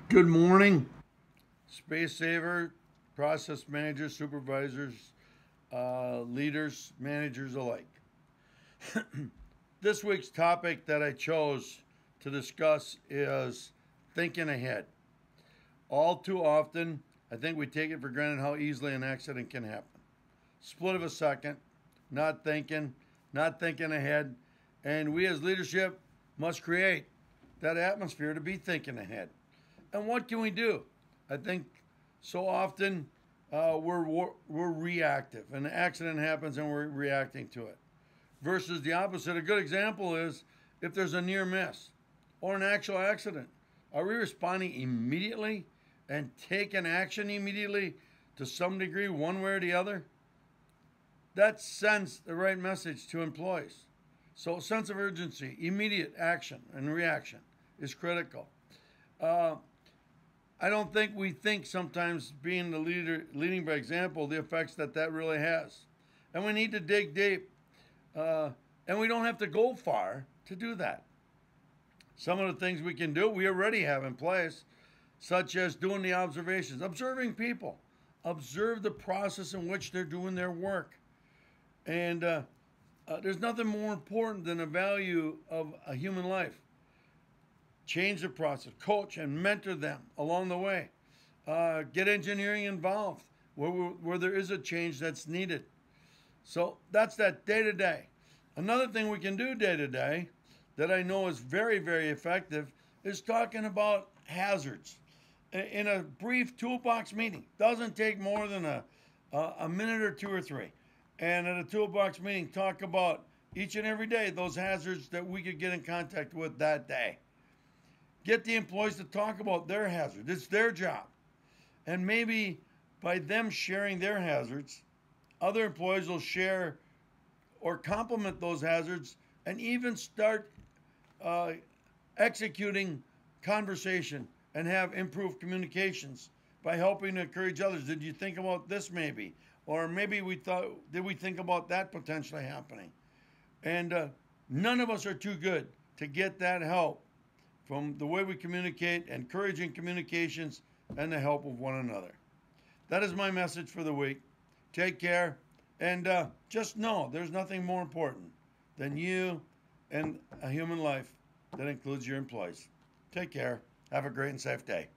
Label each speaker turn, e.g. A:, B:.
A: Good morning, Spacesaver, process managers, supervisors, leaders, managers alike. This week's topic that I chose to discuss is thinking ahead. All too often, I think we take it for granted how easily an accident can happen. Split of a second, not thinking, not thinking ahead, and we as leadership must create that atmosphere to be thinking ahead. And what can we do? I think so often we're reactive. An accident happens and we're reacting to it. Versus the opposite. A good example is if there's a near miss or an actual accident. Are we responding immediately and taking action immediately to some degree, one way or the other? That sends the right message to employees. So, sense of urgency, immediate action and reaction is critical. I don't think we think sometimes being the leader, leading by example, the effects that really has. And we need to dig deep. And we don't have to go far to do that. Some of the things we can do, we already have in place, such as doing the observations, observing people, observe the process in which they're doing their work. And there's nothing more important than the value of a human life. Change the process, coach and mentor them along the way. Get engineering involved where there is a change that's needed. So that's that day to day. Another thing we can do day to day that I know is very, very effective is talking about hazards. In a brief toolbox meeting, doesn't take more than a minute or two or three. And at a toolbox meeting, talk about each and every day those hazards that we could get in contact with that day. Get the employees to talk about their hazards. It's their job. And maybe by them sharing their hazards, other employees will share or complement those hazards and even start executing conversation and have improved communications by helping to encourage others. Did you think about this maybe? Or maybe did we think about that potentially happening? And none of us are too good to get that help from the way we communicate, encouraging communications, and the help of one another. That is my message for the week. Take care, and just know there's nothing more important than you and a human life that includes your employees. Take care. Have a great and safe day.